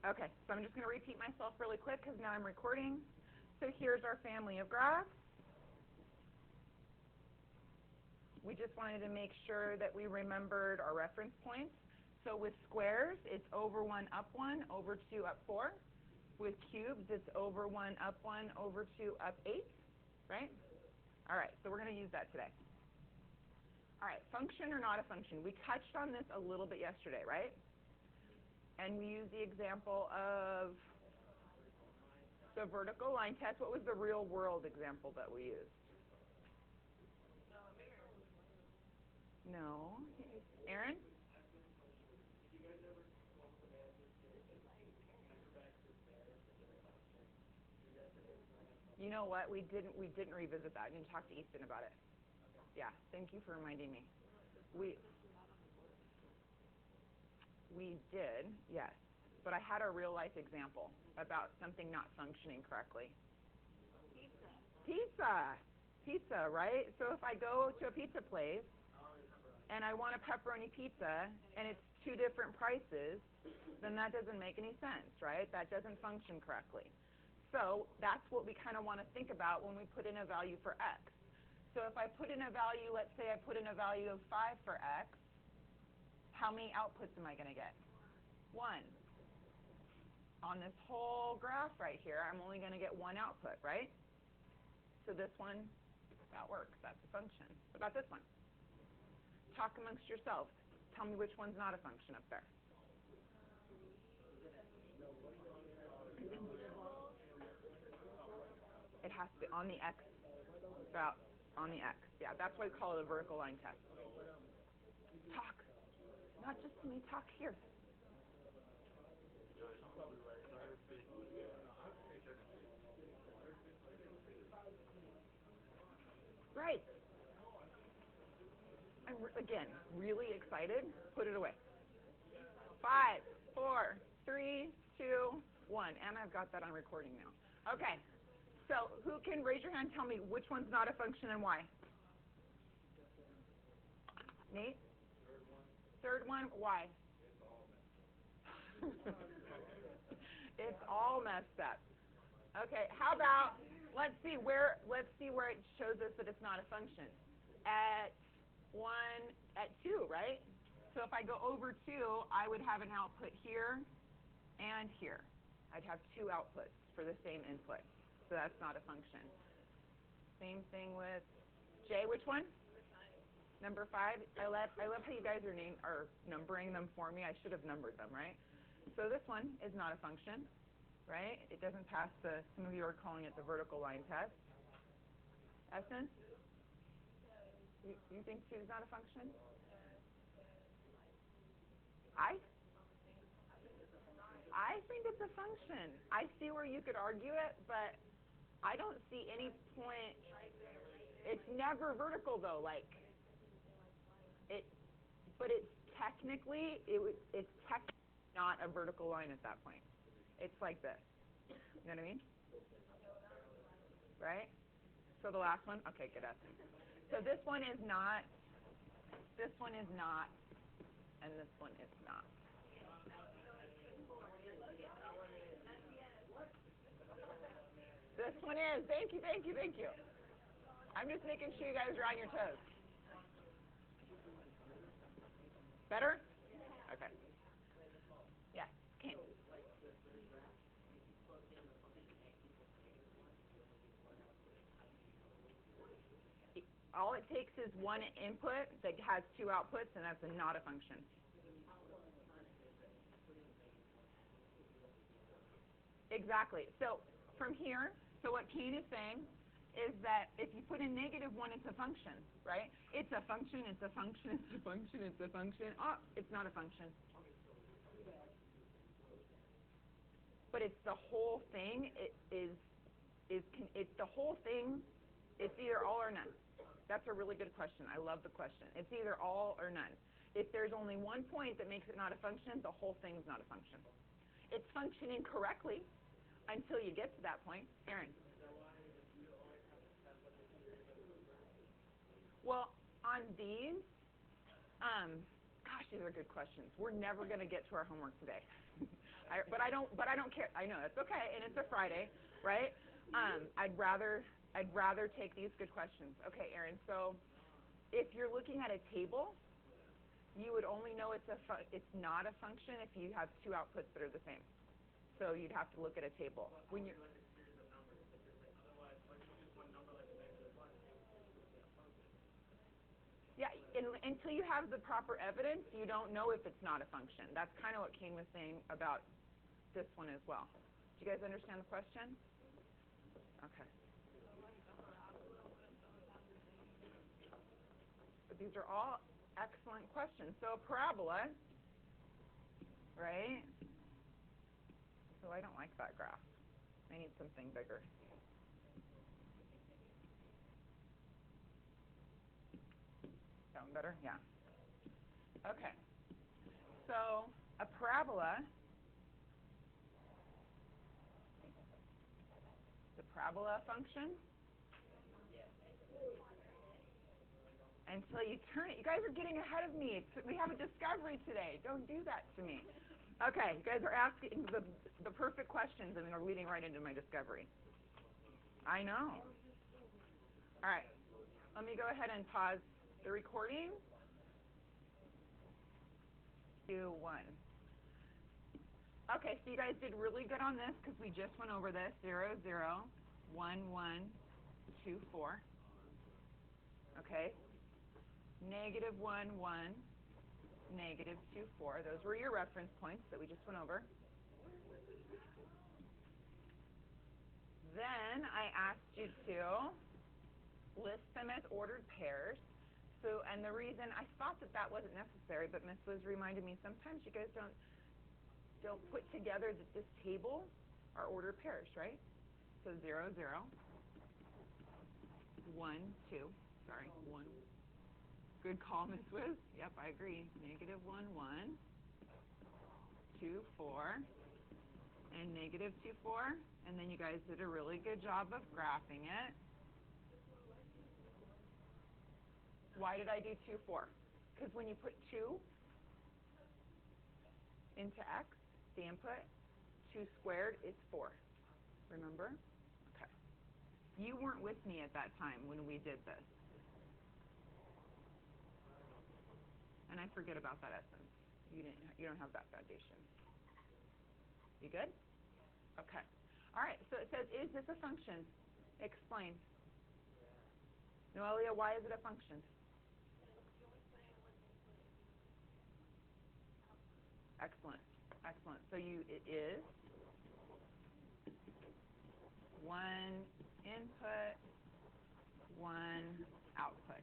Okay, so I'm just going to repeat myself really quick because now I'm recording. So here's our family of graphs. We just wanted to make sure that we remembered our reference points. So with squares, it's over 1, up 1, over 2, up 4. With cubes, it's over 1, up 1, over 2, up 8, right? All right, so we're going to use that today. All right, function or not a function. We touched on this a little bit yesterday, right? And we used the example of the vertical line test. What was the real world example that we used? No. Aaron? You know what? We didn't revisit that. I didn't talk to Easton about it. Yeah, thank you for reminding me. We did, yes. But I had a real life example about something not functioning correctly. Pizza, right? So if I go to a pizza place and I want a pepperoni pizza and it's 2 different prices, then that doesn't make any sense, right? That doesn't function correctly. So that's what we kind of want to think about when we put in a value for x. So if I put in a value, let's say I put in a value of 5 for x, how many outputs am I going to get? 1. On this whole graph right here, I'm only going to get 1 output, right? So this one, that works. That's a function. What about this one? Talk amongst yourselves. Tell me which one's not a function up there. It has to be on the x, about on the x. Yeah, that's why we call it a vertical line test. Talk. Not just to me, talk here. Right. I'm, again, really excited. Put it away. 5, 4, 3, 2, 1. And I've got that on recording now. Okay. So who can raise your hand and tell me which one's not a function and why? Nate? Third one, why? It's all messed up. Okay, how about let's see where it shows us that it's not a function. At 2, right? So if I go over 2, I would have an output here and here. I'd have 2 outputs for the same input. So that's not a function. Same thing with Jay, which one? Number 5. I love how you guys are numbering them for me. I should have numbered them, right? So this one is not a function, right? It doesn't pass some of you are calling it the vertical line test. Essence? You think 2 is not a function? I think it's a function. I see where you could argue it, but I don't see any point. It's never vertical though, but it's technically not a vertical line at that point. It's like this. You know what I mean? Right? So the last one, okay, good essence. So this one is not, and this one is not. This one is. Thank you. I'm just making sure you guys are on your toes. Better? Okay. Yeah, Kane. All it takes is 1 input that has 2 outputs, and that's not a function. Exactly. So from here, so what Kane is saying is that if you put in -1, it's a function, right? It's a function. Oh, it's not a function. But it's the whole thing. It's the whole thing. It's either all or none. That's a really good question. I love the question. It's either all or none. If there's only 1 point that makes it not a function, the whole thing is not a function. It's functioning correctly until you get to that point. Aaron? Well, on these, Gosh, these are good questions. We're never going to get to our homework today. But I don't care. I know, it's okay, and it's a Friday, right? I'd rather take these good questions. Okay, Erin, so if you're looking at a table, you would only know it's not a function if you have two outputs that are the same. So you'd have to look at a table. When you're Yeah, until you have the proper evidence, you don't know if it's not a function. That's kind of what Kane was saying about this one as well. Do you guys understand the question? Okay. But these are all excellent questions. So parabola, right? So I don't like that graph. I need something bigger. Sound better? Yeah. Okay. So a parabola, the parabola function, until you turn it. You guys are getting ahead of me. We have a discovery today. Don't do that to me. Okay, you guys are asking the perfect questions, and they're leading right into my discovery. I know. All right. Let me go ahead and pause the recording. 2, 1. Okay, so you guys did really good on this because we just went over this. 0, 0, 1, 1, 2, 4. Okay. -1, 1, -2, 4. Those were your reference points that we just went over. Then I asked you to list them as ordered pairs. So, and the reason I thought that wasn't necessary, but Miss Liz reminded me sometimes you guys don't put together that this table are ordered pairs, right? So 0, 0, 1, 2. Sorry, 1. Good call, Miss Liz. Yep, I agree. -1, 1, 2, 4, and -2, 4. And then you guys did a really good job of graphing it. Why did I do 2, 4? Because when you put 2 into x, the input, 2 squared is 4. Remember? Okay. You weren't with me at that time when we did this. And I forget about that essence. You don't have that foundation. You good? Okay. All right, so it says, is this a function? Explain. Noelia, why is it a function? Excellent. Excellent. So it is 1 input, 1 output.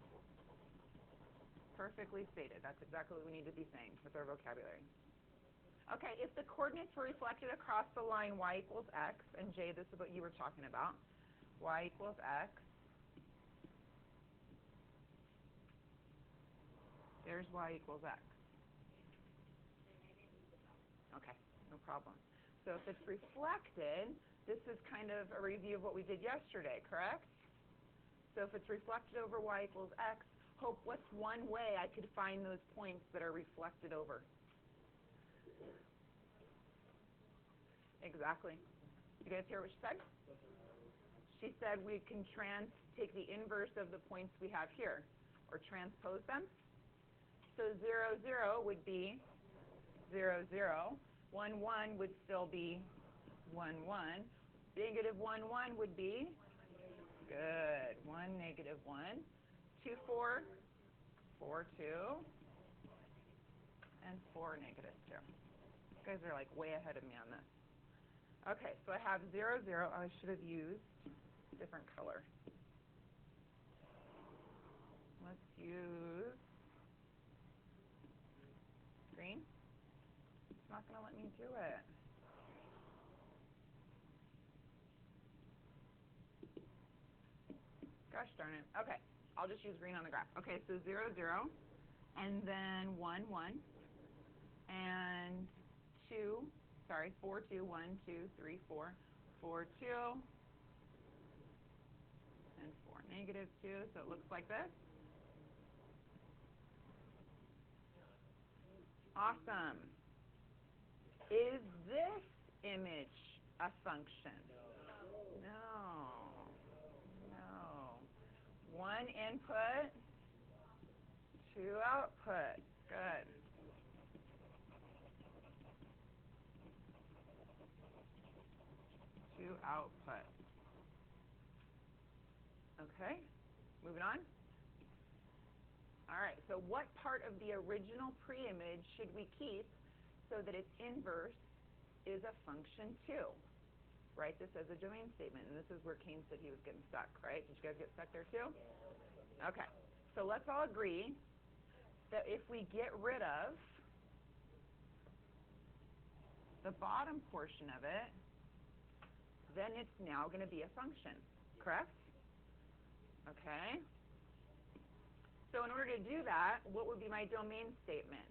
Perfectly stated. That's exactly what we need to be saying with our vocabulary. Okay, if the coordinates were reflected across the line y equals x, and Jay, this is what you were talking about, y equals x, there's y equals x. Okay, no problem. So if it's reflected, this is kind of a review of what we did yesterday, correct? So if it's reflected over y equals x, Hope, what's one way I could find those points that are reflected over? Exactly. You guys hear what she said? She said we can take the inverse of the points we have here, or transpose them. So 0, 0 would be 0, 0. 1, 1 would still be 1, 1. -1, 1 would be? Good. 1, -1. 2, 4, 4, 2. And 4, -2. You guys are like way ahead of me on this. Okay, so I have 0, 0. Oh, I should have used a different color. Let's use green. It's not going to let me do it. Gosh darn it. Okay, I'll just use green on the graph. Okay, so 0, 0, and then 1, 1, and 4, 2, 1, 2, 3, 4, 4, 2, and 4, -2, so it looks like this. Awesome. Is this image a function? No. No. One input, two output. Good. Two output. Okay, moving on. All right, so what part of the original pre-image should we keep so that its inverse is a function too? Write this as a domain statement, and this is where Kane said he was getting stuck, right? Did you guys get stuck there too? Okay, so let's all agree that if we get rid of the bottom portion of it, then it's now going to be a function, correct? Okay. So in order to do that, what would be my domain statement?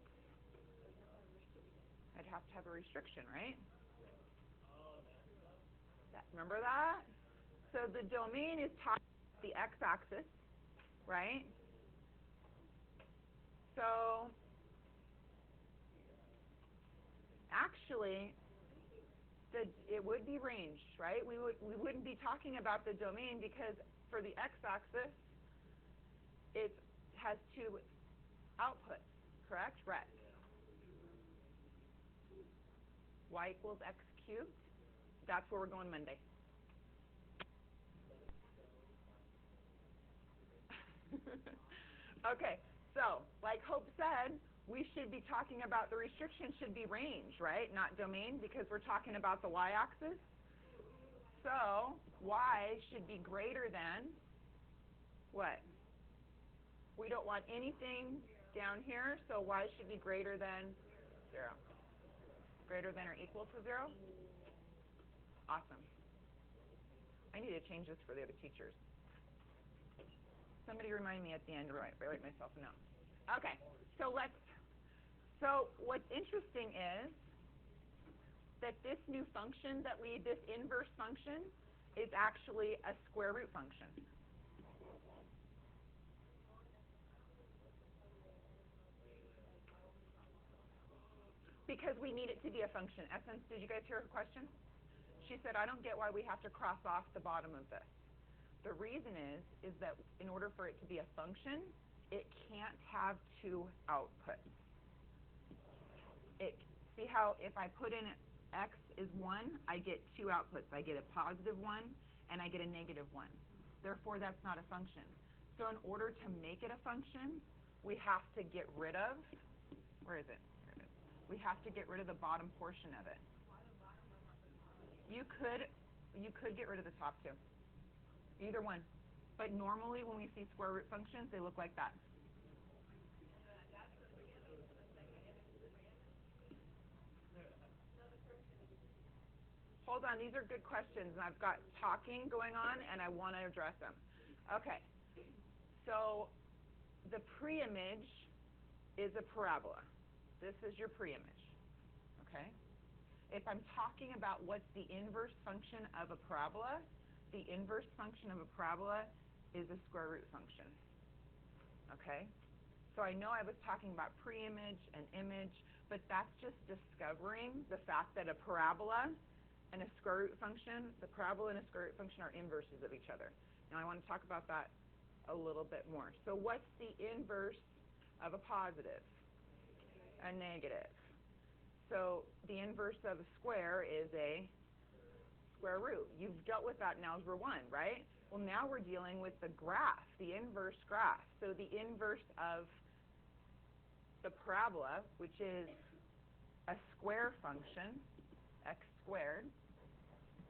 I'd have to have a restriction, right? Remember that? So the domain is talking about the x-axis, right? So actually, it would be ranged, right? We wouldn't be talking about the domain because for the x-axis, it has two outputs, correct? Ret. Y equals x cubed. That's where we're going Monday. Okay, so like Hope said, we should be talking about the restriction should be range, right? Not domain, because we're talking about the y-axis. So y should be greater than what? We don't want anything down here, so y should be greater than 0. Greater than or equal to 0? Awesome. I need to change this for the other teachers. Somebody remind me at the end to write myself a note. Okay, so what's interesting is that this new function this inverse function is actually a square root function. Because we need it to be a function. Essence, did you guys hear her question? She said, I don't get why we have to cross off the bottom of this. The reason is that in order for it to be a function, it can't have two outputs. See how if I put in x is 1, I get two outputs. I get a positive 1 and I get a negative 1. Therefore, that's not a function. So in order to make it a function, we have to get rid of, where is it? Here it is. We have to get rid of the bottom portion of it. You could get rid of the top too. Either one. But normally when we see square root functions, they look like that. Hold on, these are good questions, and I've got talking going on, and I want to address them. Okay, so the pre-image is a parabola. This is your pre-image, okay? If I'm talking about what's the inverse function of a parabola, the inverse function of a parabola is a square root function, okay? So I know I was talking about pre-image and image, but that's just discovering the fact that a parabola and a square root function, the parabola and a square root function are inverses of each other. Now I want to talk about that a little bit more. So what's the inverse of a positive? A negative. So the inverse of a square is a square root. You've dealt with that in Algebra 1, right? Well, now we're dealing with the graph, the inverse graph. So the inverse of the parabola, which is a square function, x squared.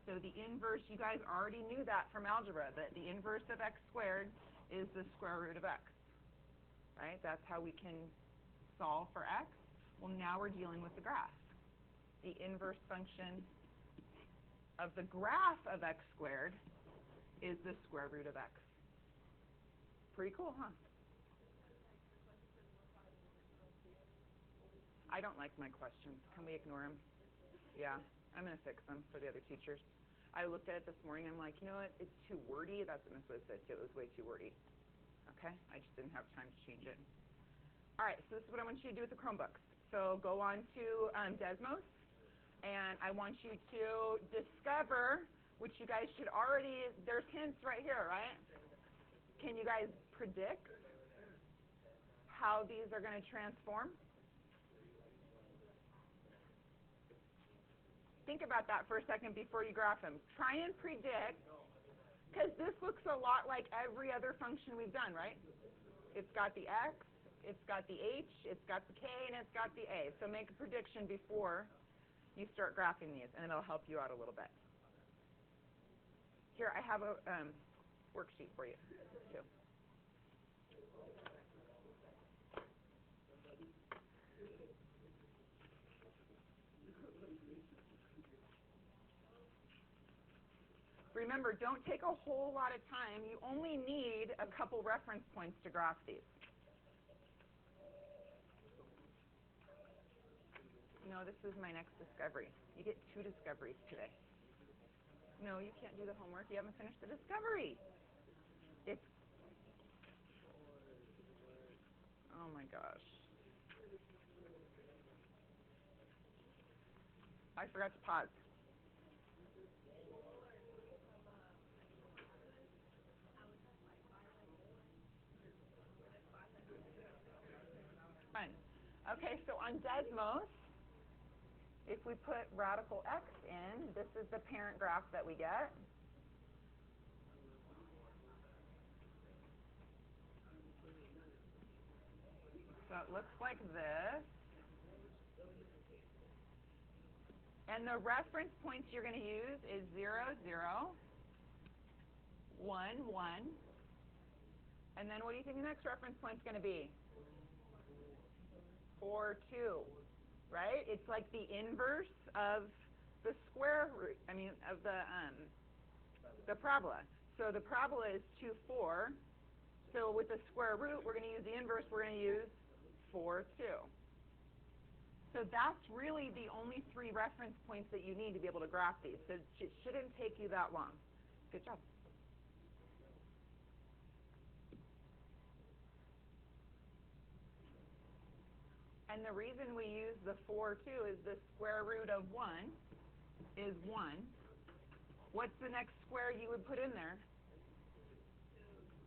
So the inverse, you guys already knew that from algebra, that the inverse of x squared is the square root of x, right? That's how we can solve for x. Well, now we're dealing with the graph. The inverse function of the graph of x squared is the square root of x. Pretty cool, huh? I don't like my questions. Can we ignore them? Yeah, I'm going to fix them for the other teachers. I looked at it this morning. I'm like, you know what? It's too wordy. That's what Ms. Liz said, too. It was way too wordy. Okay? I just didn't have time to change it. All right, so this is what I want you to do with the Chromebooks. So go on to Desmos, and I want you to discover, which you guys should already, there's hints right here, right? Can you guys predict how these are going to transform? Think about that for a second before you graph them. Try and predict, because this looks a lot like every other function we've done, right? It's got the x, it's got the h, it's got the k, and it's got the a. So make a prediction before you start graphing these, and it'll help you out a little bit. Here, I have a worksheet for you, too. Remember, don't take a whole lot of time. You only need a couple reference points to graph these. No, this is my next discovery. You get 2 discoveries today. No, you can't do the homework. You haven't finished the discovery. It's, oh my gosh. I forgot to pause. Fine. Okay, so on Desmos, if we put radical x in, this is the parent graph that we get. So it looks like this. And the reference points you're going to use is 0, 0, 1, 1. And then what do you think the next reference point is going to be? 4, 2, right? It's like the inverse of the square root, of the parabola. So the parabola is 2, 4. So with the square root, we're going to use the inverse. We're going to use 4, 2. So that's really the only 3 reference points that you need to be able to graph these. So it shouldn't take you that long. Good job. And the reason we use the 4, 2 is the square root of 1 is 1. What's the next square you would put in there?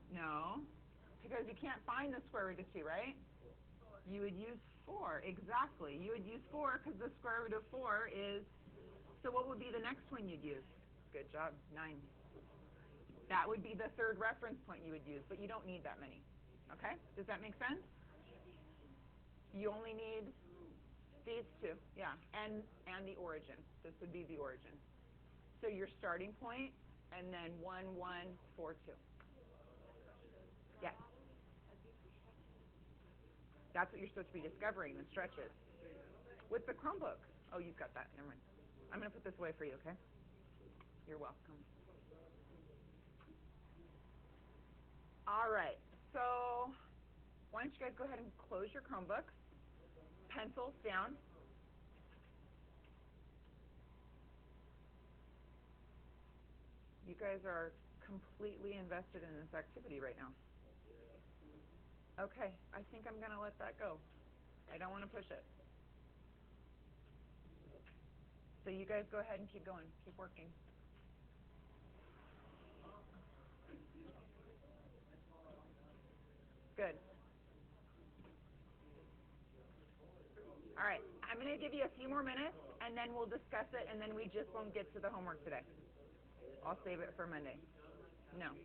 No, because you can't find the square root of 2, right? You would use 4, exactly. You would use 4 because the square root of 4 is, so what would be the next one you'd use? Good job, 9. That would be the 3rd reference point you would use, but you don't need that many. Okay, does that make sense? You only need these 2, yeah, and the origin. This would be the origin. So your starting point, and then 1, 1, 4, 2. Yes. That's what you're supposed to be discovering, the stretches. With the Chromebook. Oh, you've got that. Never mind. I'm going to put this away for you, okay? You're welcome. All right. So why don't you guys go ahead and close your Chromebooks. Pencils down. You guys are completely invested in this activity right now. Okay, I think I'm going to let that go. I don't want to push it. So you guys go ahead and keep going. Keep working. Good. All right, I'm going to give you a few more minutes, and then we'll discuss it, and then we just won't get to the homework today. I'll save it for Monday. No.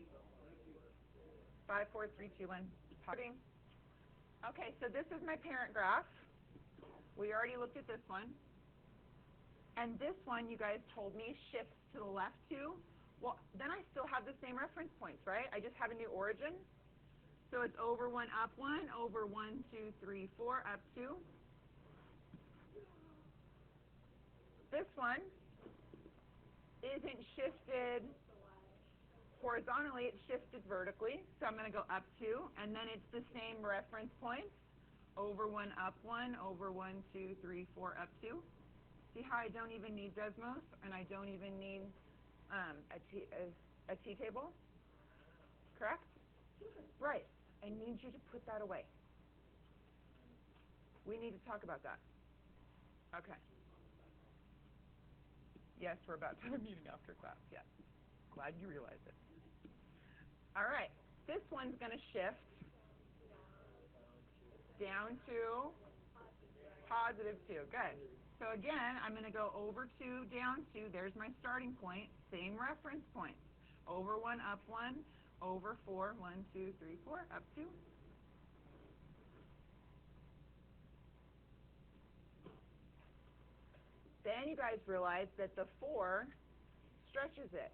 5, 4, 3, 2, 1. Parting. Okay, so this is my parent graph. We already looked at this one. And this one, you guys told me, shifts to the left 2. Well, then I still have the same reference points, right? I just have a new origin. So it's over 1, up 1, over 1, 2, 3, 4, up 2. This one isn't shifted horizontally, it's shifted vertically. So I'm going to go up 2, and then it's the same reference points. Over 1, up 1, over 1, 2, 3, 4, up 2. See how I don't even need Desmos, and I don't even need a t-table? Correct? Right. I need you to put that away. We need to talk about that. Okay. Yes, we're about to have a meeting after class. Yes. Glad you realized it. All right. This one's going to shift down to positive 2. Good. So again, I'm going to go over 2, down 2. There's my starting point. Same reference point. Over 1, up 1. Over 4. 1, 2, 3, 4. Up 2. Then you guys realize that the 4 stretches it.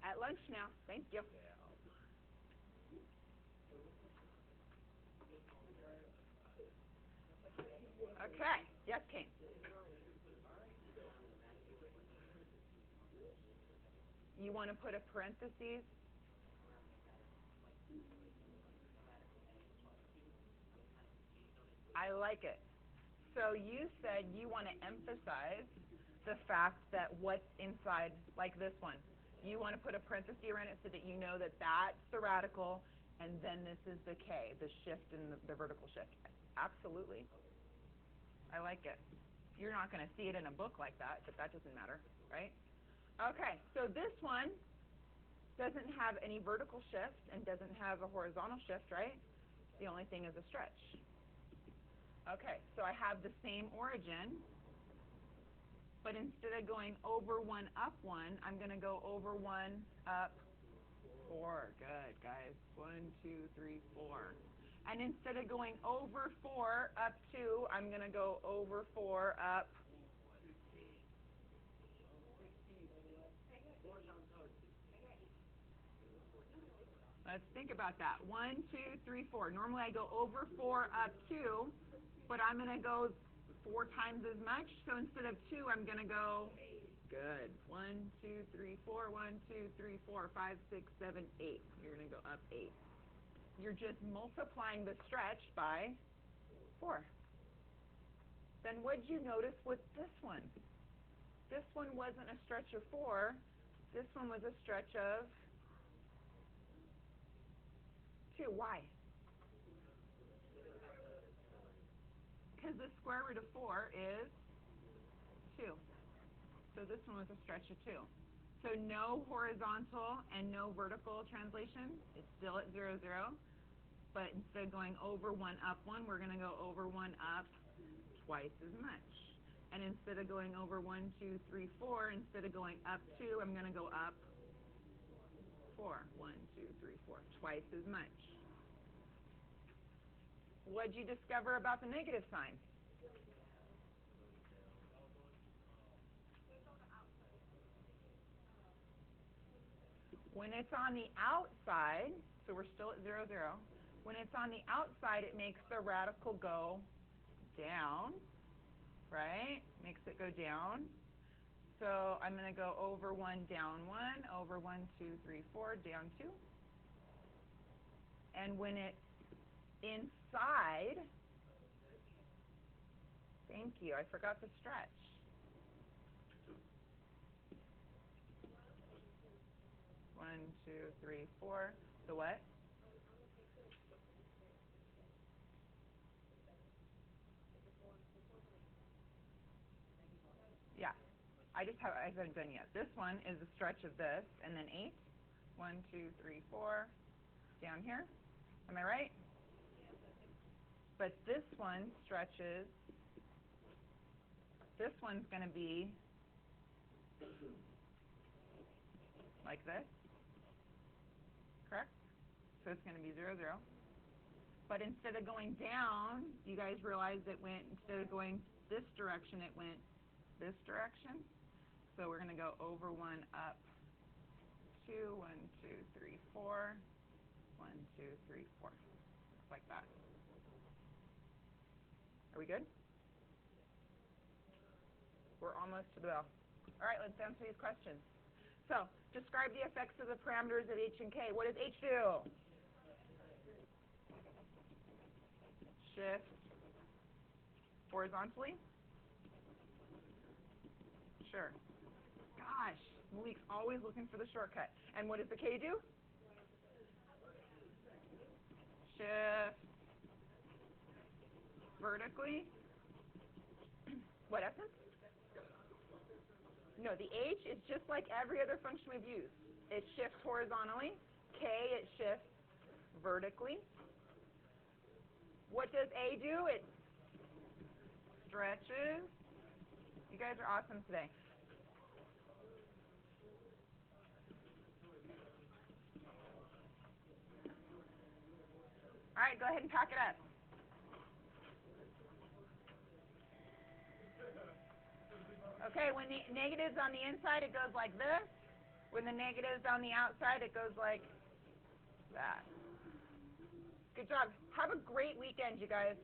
At lunch now. Thank you. Okay. Yes, Kane. You want to put a parentheses? I like it. So you said you want to emphasize the fact that what's inside, like this one, you want to put a parenthesis around it so that you know that that's the radical, and then this is the K, the shift in the vertical shift. Absolutely. I like it. You're not going to see it in a book like that, but that doesn't matter, right? Okay, so this one doesn't have any vertical shift and doesn't have a horizontal shift, right? The only thing is a stretch. Okay, so I have the same origin, but instead of going over 1, up 1, I'm going to go over 1, up 4. Good, guys. 1, 2, 3, 4. And instead of going over 4, up 2, I'm going to go over 4, up. Let's think about that. 1, 2, 3, 4. Normally I go over 4, up 2, but I'm going to go 4 times as much. So instead of 2, I'm going to go, good, 1, 2, 3, 4, 1, 2, 3, 4, 5, 6, 7, 8. You're going to go up 8. You're just multiplying the stretch by 4. Then what did you notice with this one? This one wasn't a stretch of 4. This one was a stretch of 2. Why? Because the square root of 4 is 2. So this one was a stretch of 2. So no horizontal and no vertical translation. It's still at 0, 0. But instead of going over 1, up 1, we're going to go over 1, up twice as much. And instead of going over 1, 2, 3, 4, instead of going up 2, I'm going to go up 4. 1, 2, 3, 4. Twice as much. What did you discover about the negative sign? When it's on the outside, so we're still at 0, 0. When it's on the outside, it makes the radical go down, right? Makes it go down. So I'm going to go over 1, down 1, over 1, 2, 3, 4, down 2. And when it's inside, thank you, I forgot the stretch. One, 2, 3, 4. The what? Yeah. I haven't done yet. This one is a stretch of this, and then 8. 1, 2, 3, 4. Down here. Am I right? But this one stretches. This one's going to be like this. Correct? So it's going to be 0, 0. But instead of going down, you guys realize it went, instead of going this direction, it went this direction. So we're going to go over 1, up 2, 1, 2, 3, 4. 1, 2, 3, 4. Looks like that. Are we good? We're almost to the bell. All right, let's answer these questions. So, describe the effects of the parameters of H and K. What does H do? Shift horizontally? Sure. Gosh, Malik's always looking for the shortcut. And what does the K do? Shift vertically. What essence? No, the H is just like every other function we've used. It shifts horizontally. K, it shifts vertically. What does A do? It stretches. You guys are awesome today. All right, go ahead and pack it up. Okay, when the negative's on the inside, it goes like this. When the negative's on the outside, it goes like that. Good job. Have a great weekend, you guys.